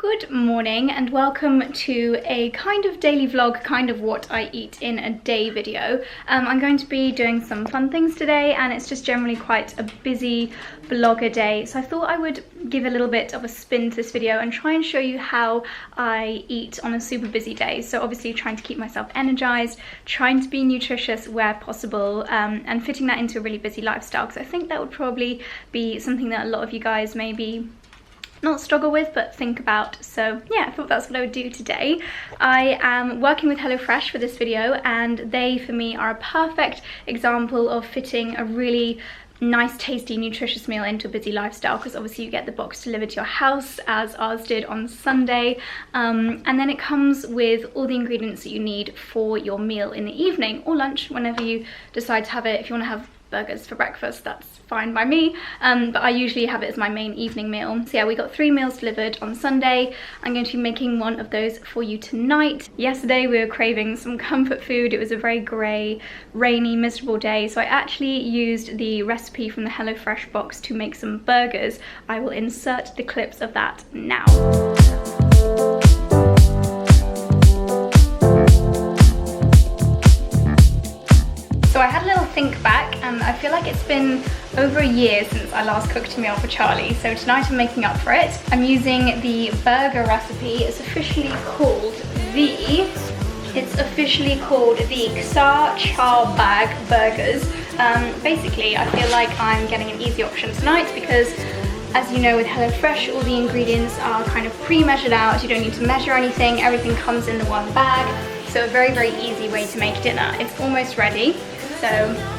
Good morning and welcome to a kind of daily vlog, kind of what I eat in a day video. I'm going to be doing some fun things today and it's just generally quite a busy vlogger day. So I thought I would give a little bit of a spin to this video and try and show you how I eat on a super busy day. So obviously trying to keep myself energized, trying to be nutritious where possible, and fitting that into a really busy lifestyle, because I think that would probably be something that a lot of you guys maybe not struggle with but think about. So yeah, I thought that's what I would do today. I am working with HelloFresh for this video and they for me are a perfect example of fitting a really nice, tasty, nutritious meal into a busy lifestyle, because obviously you get the box delivered to your house as ours did on Sunday, and then it comes with all the ingredients that you need for your meal in the evening or lunch, whenever you decide to have it. If you want to have burgers for breakfast, that's fine by me, but I usually have it as my main evening meal. So yeah, we got 3 meals delivered on Sunday. I'm going to be making one of those for you tonight. Yesterday we were craving some comfort food. It was a very grey, rainy, miserable day, so I actually used the recipe from the HelloFresh box to make some burgers. I will insert the clips of that now. So I had a little think back and I feel like it's been over a year since I last cooked a meal for Charlie. So tonight I'm making up for it. I'm using the burger recipe. It's officially called the Ksar Char Bag burgers. Basically, I feel like I'm getting an easy option tonight because, as you know, with HelloFresh, all the ingredients are kind of pre-measured out. You don't need to measure anything. Everything comes in the one bag. So a very, very easy way to make dinner. It's almost ready. So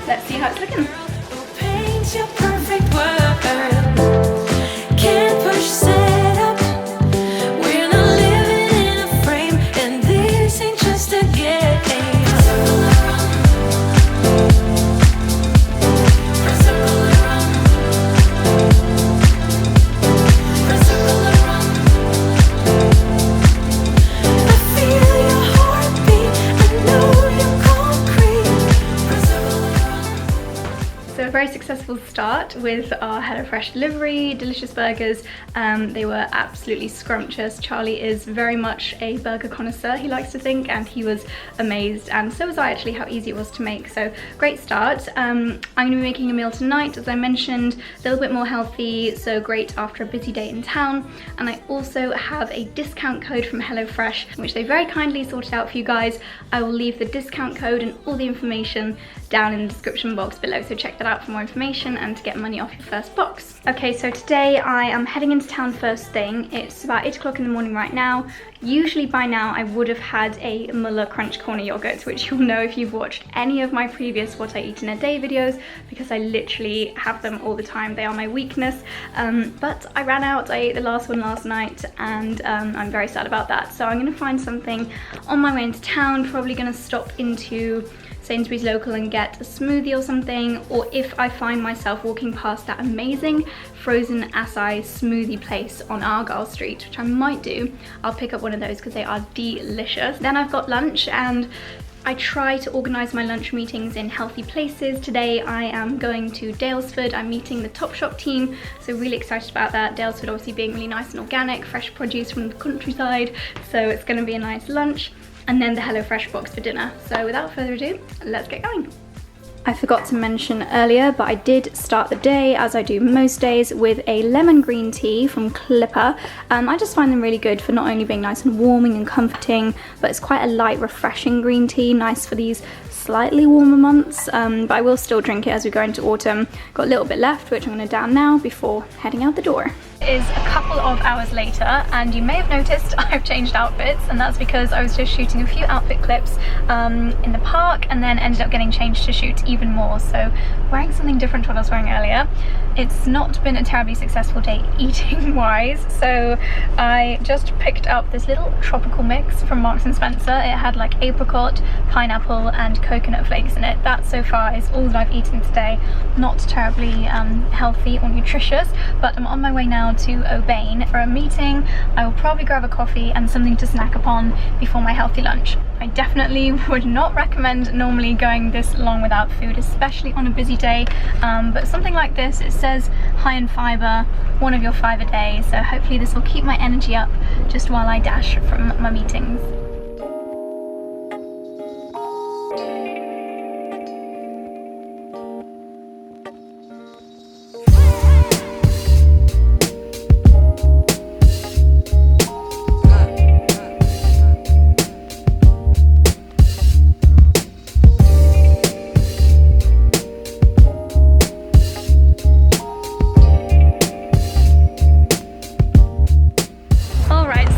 let's see how it's looking. Paint your perfect world. Can't push set up. We're not living in a frame, and this ain't just a game. Very successful start with our HelloFresh delivery, delicious burgers. They were absolutely scrumptious. Charlie is very much a burger connoisseur, he likes to think, and he was amazed, and so was I actually, how easy it was to make. So great start. I'm going to be making a meal tonight, as I mentioned, a little bit more healthy, so great after a busy day in town. And I also have a discount code from HelloFresh, which they very kindly sorted out for you guys. I will leave the discount code and all the information down in the description box below, so check that out for more information and to get money off your first box. Okay, so today I am heading into town first thing. It's about 8 o'clock in the morning right now. Usually by now I would have had a Mumblr Crunch Corner yogurt, which you'll know if you've watched any of my previous What I Eat in a Day videos, because I literally have them all the time. They are my weakness, but I ran out. I ate the last one last night and I'm very sad about that. So I'm going to find something on my way into town, probably going to stop into Sainsbury's local and get a smoothie or something, or if I find myself walking past that amazing frozen acai smoothie place on Argyle Street, which I might do, I'll pick up one of those because they are delicious. Then I've got lunch, and I try to organise my lunch meetings in healthy places. Today I am going to Dalesford. I'm meeting the Topshop team, so really excited about that. Dalesford obviously being really nice and organic, fresh produce from the countryside, so it's going to be a nice lunch. And then the HelloFresh box for dinner. So without further ado, let's get going. I forgot to mention earlier, but I did start the day, as I do most days, with a lemon green tea from Clipper. I just find them really good for not only being nice and warming and comforting, but it's quite a light, refreshing green tea, nice for these slightly warmer months, but I will still drink it as we go into autumn. Got a little bit left, which I'm going to down now before heading out the door. It is a couple of hours later and you may have noticed I've changed outfits, and that's because I was just shooting a few outfit clips in the park and then ended up getting changed to shoot even more, so wearing something different to what I was wearing earlier. It's not been a terribly successful day eating wise, so I just picked up this little tropical mix from Marks & Spencer. It had like apricot, pineapple and coconut flakes in it. That so far is all that I've eaten today. Not terribly healthy or nutritious, but I'm on my way now now to O'Bain for a meeting. I will probably grab a coffee and something to snack upon before my healthy lunch. I definitely would not recommend normally going this long without food, especially on a busy day, but something like this, it says high in fibre, 1 of your 5 a day, so hopefully this will keep my energy up just while I dash from my meetings.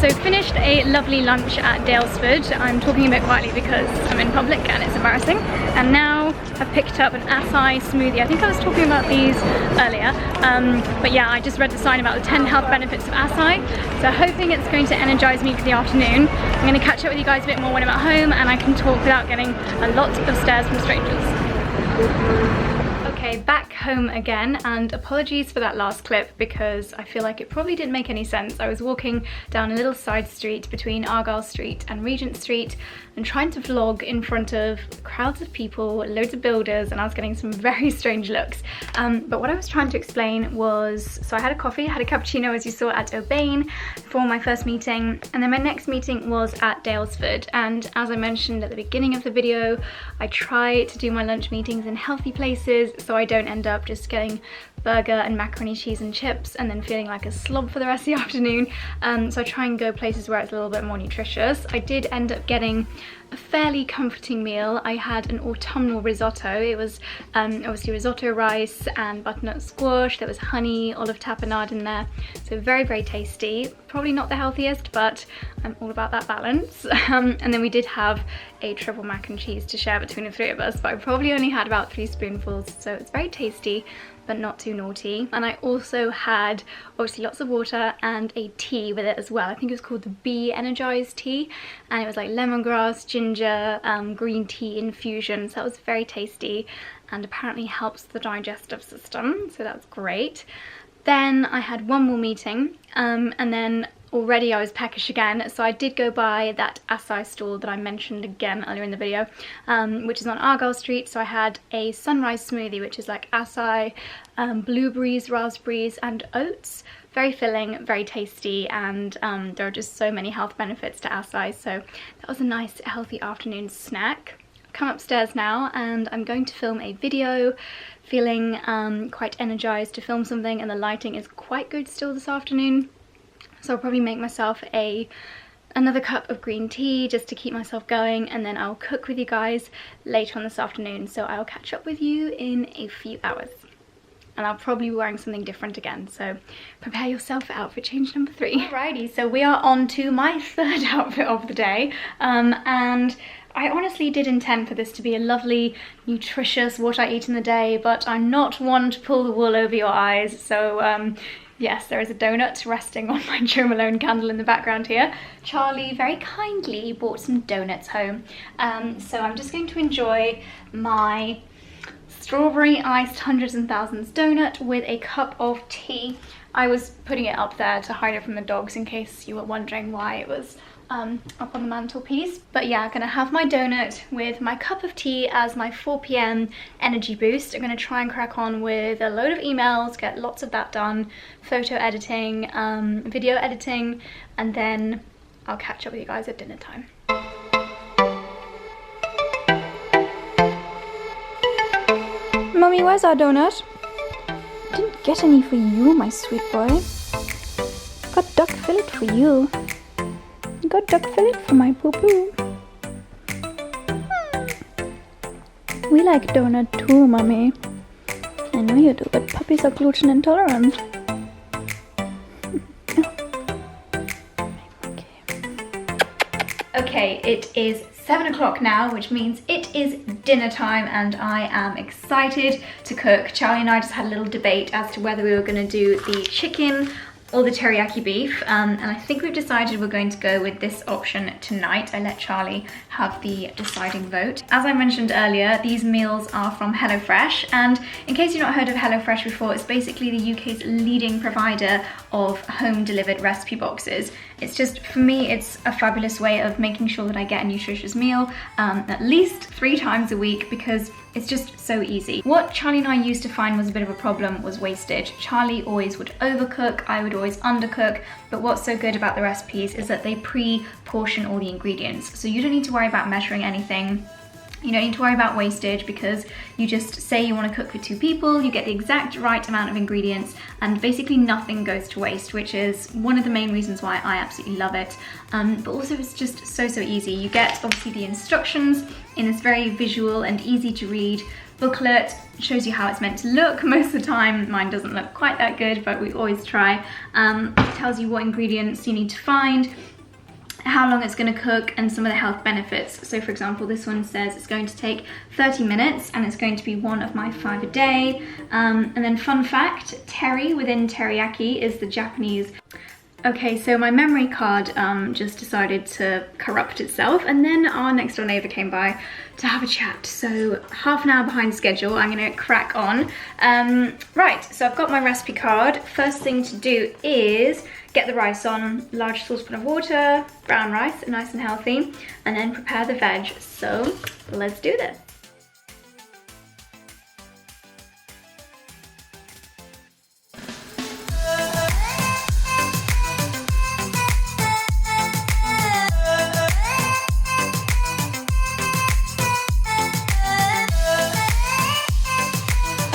So finished a lovely lunch at Daylesford. I'm talking a bit quietly because I'm in public and it's embarrassing. And now I've picked up an acai smoothie. I think I was talking about these earlier. But yeah, I just read the sign about the 10 health benefits of acai. So hoping it's going to energize me for the afternoon. I'm going to catch up with you guys a bit more when I'm at home and I can talk without getting a lot of stares from strangers. Okay, back home again, and apologies for that last clip because I feel like it probably didn't make any sense. I was walking down a little side street between Argyle Street and Regent Street and trying to vlog in front of crowds of people, loads of builders, and I was getting some very strange looks. But what I was trying to explain was, so I had a coffee, I had a cappuccino as you saw at O'Bain for my first meeting, and then my next meeting was at Daylesford. And as I mentioned at the beginning of the video, I try to do my lunch meetings in healthy places so I don't end up just getting burger and macaroni, cheese and chips and then feeling like a slob for the rest of the afternoon. So I try and go places where it's a little bit more nutritious. I did end up getting a fairly comforting meal. I had an autumnal risotto. It was obviously risotto rice and butternut squash. There was honey, olive tapenade in there. So very, very tasty. Probably not the healthiest, but I'm all about that balance. And then we did have a triple mac and cheese to share between the 3 of us, but I probably only had about 3 spoonfuls. So it's very tasty, but not too naughty. And I also had obviously lots of water and a tea with it as well. I think it was called the Bee Energized tea, and it was like lemongrass, ginger, green tea infusion. So that was very tasty and apparently helps the digestive system, so that's great. Then I had one more meeting, and then already I was peckish again, so I did go by that acai stall that I mentioned again earlier in the video, which is on Argyle Street. So I had a sunrise smoothie, which is like acai, blueberries, raspberries and oats. Very filling, very tasty, and there are just so many health benefits to acai, so that was a nice healthy afternoon snack. Come upstairs now and I'm going to film a video, feeling quite energized to film something, and the lighting is quite good still this afternoon. So I'll probably make myself another cup of green tea just to keep myself going, and then I'll cook with you guys later on this afternoon. So I'll catch up with you in a few hours. And I'll probably be wearing something different again, so prepare yourself for outfit change number 3. Alrighty, so we are on to my 3rd outfit of the day, and I honestly did intend for this to be a lovely, nutritious what I eat in the day, but I'm not one to pull the wool over your eyes, so yes, there is a donut resting on my Jo Malone candle in the background here. Charlie very kindly brought some donuts home, so I'm just going to enjoy my strawberry iced hundreds and thousands donut with a cup of tea. I was putting it up there to hide it from the dogs in case you were wondering why it was up on the mantelpiece. But yeah, I'm gonna have my donut with my cup of tea as my 4 p.m. energy boost. I'm gonna try and crack on with a load of emails, get lots of that done, photo editing, video editing, and then I'll catch up with you guys at dinner time. Mummy, where's our donut? Didn't get any for you, my sweet boy. Got duck fillet for you. Got duck fillet for my poo-poo. We like donut too, Mummy. I know you do, but puppies are gluten intolerant. Okay, it is 7 o'clock now, which means it is dinner time, and I am excited to cook. Charlie and I just had a little debate as to whether we were going to do the chicken or the teriyaki beef, and I think we've decided we're going to go with this option tonight. I let Charlie have the deciding vote. As I mentioned earlier, these meals are from HelloFresh, and in case you've not heard of HelloFresh before, it's basically the UK's leading provider of home delivered recipe boxes. It's just, for me, it's a fabulous way of making sure that I get a nutritious meal at least 3 times a week, because it's just so easy. What Charlie and I used to find was a bit of a problem was wastage. Charlie always would overcook, I would always undercook, but what's so good about the recipes is that they pre-portion all the ingredients. So you don't need to worry about measuring anything. You don't need to worry about wastage, because you just say you want to cook for 2 people, you get the exact right amount of ingredients, and basically nothing goes to waste, which is one of the main reasons why I absolutely love it. But also it's just so easy. You get obviously the instructions in this very visual and easy to read booklet. It shows you how it's meant to look. Most of the time mine doesn't look quite that good, but we always try. It tells you what ingredients you need to find, how long it's going to cook, and some of the health benefits. So for example, this one says it's going to take 30 minutes and it's going to be 1 of my 5 a day. And then fun fact, teri within teriyaki is the Japanese. Okay, so my memory card just decided to corrupt itself, and then our next door neighbour came by to have a chat. So half an hour behind schedule, I'm gonna crack on. Right, so I've got my recipe card. First thing to do is get the rice on, large saucepan of water, brown rice, nice and healthy, and then prepare the veg. So let's do this.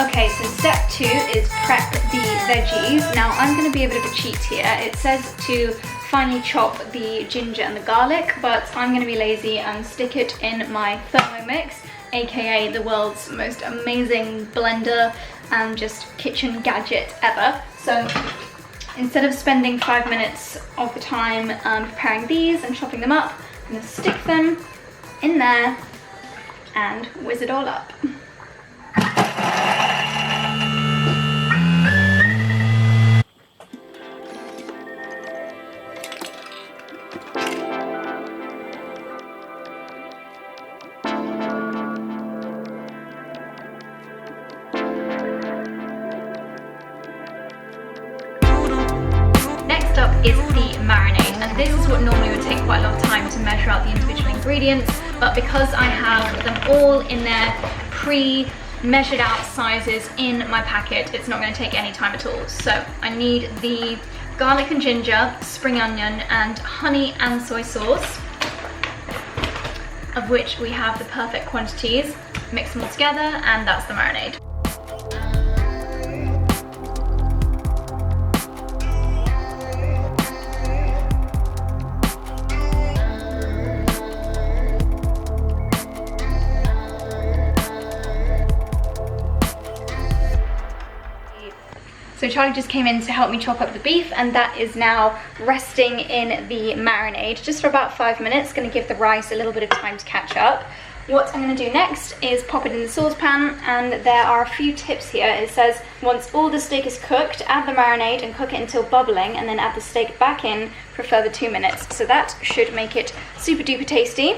Okay, so step 2 is prep the veggies. Now I'm going to be a bit of a cheat here. It says to finely chop the ginger and the garlic, but I'm going to be lazy and stick it in my Thermomix, aka the world's most amazing blender and just kitchen gadget ever. So instead of spending 5 minutes of the time preparing these and chopping them up, I'm going to stick them in there and whiz it all up. Next up is the marinade, and this is what normally would take quite a lot of time to measure out the individual ingredients, but because I have them all in their pre-measured out sizes in my packet, it's not going to take any time at all. So I need the garlic and ginger, spring onion, and honey and soy sauce, of which we have the perfect quantities. Mix them all together, and that's the marinade. So Charlie just came in to help me chop up the beef, and that is now resting in the marinade just for about 5 minutes. Going to give the rice a little bit of time to catch up. What I'm going to do next is pop it in the saucepan, and there are a few tips here. It says once all the steak is cooked, add the marinade and cook it until bubbling, and then add the steak back in for a further 2 minutes. So that should make it super duper tasty.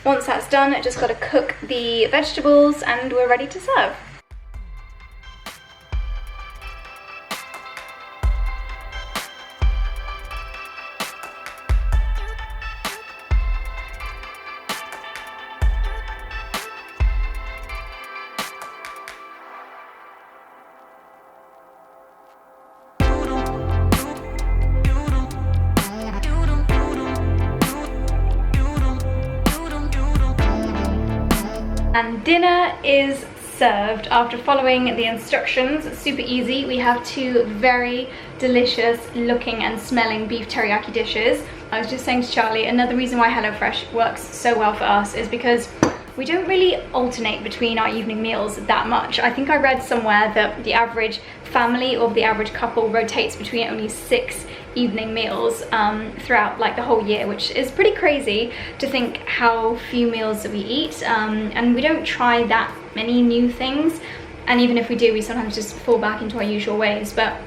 Once that's done, I just got to cook the vegetables and we're ready to serve. And dinner is served after following the instructions. It's super easy. We have 2 very delicious looking and smelling beef teriyaki dishes. I was just saying to Charlie, another reason why HelloFresh works so well for us is because we don't really alternate between our evening meals that much. I think I read somewhere that the average family or the average couple rotates between only 6 evening meals throughout like the whole year, which is pretty crazy to think how few meals that we eat, and we don't try that many new things, and even if we do, we sometimes just fall back into our usual ways. But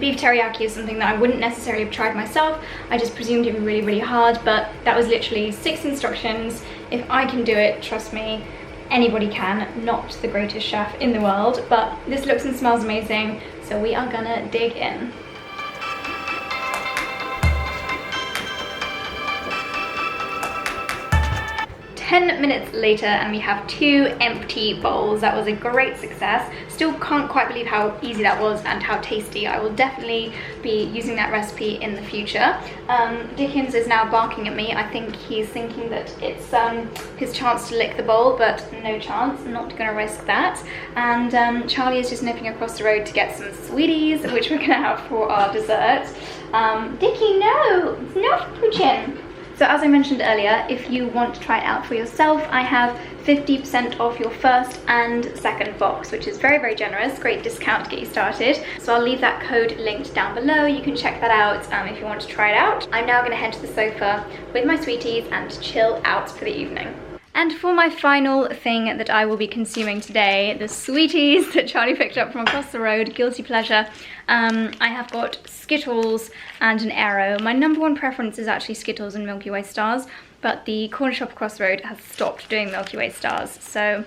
beef teriyaki is something that I wouldn't necessarily have tried myself. I just presumed it'd be really, really hard, but that was literally 6 instructions. If I can do it, trust me, anybody can. Not the greatest chef in the world, but this looks and smells amazing, so we are gonna dig in. 10 minutes later and we have 2 empty bowls. That was a great success. Still can't quite believe how easy that was and how tasty. I will definitely be using that recipe in the future. Dickens is now barking at me. I think he's thinking that it's his chance to lick the bowl, but no chance, not gonna risk that. And Charlie is just nipping across the road to get some sweeties, which we're gonna have for our dessert. Dickie, no, it's not poochin'. So as I mentioned earlier, if you want to try it out for yourself, I have 50% off your first and second box, which is very, very generous. Great discount to get you started. So I'll leave that code linked down below. You can check that out if you want to try it out. I'm now gonna head to the sofa with my sweeties and chill out for the evening. And for my final thing that I will be consuming today, the sweeties that Charlie picked up from across the road, guilty pleasure, I have got Skittles and an Aero. My number one preference is actually Skittles and Milky Way stars, but the corner shop across the road has stopped doing Milky Way stars, so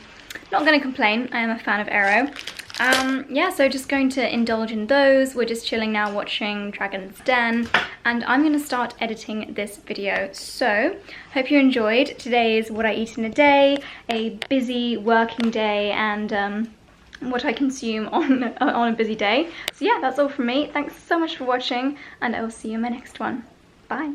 not gonna complain. I am a fan of Aero. Yeah, so just going to indulge in those. We're just chilling now watching Dragon's Den, and I'm gonna start editing this video. So hope you enjoyed. Today's what I eat in a day, a busy working day, and what I consume on a busy day. So yeah, that's all from me. Thanks so much for watching, and I will see you in my next one. Bye.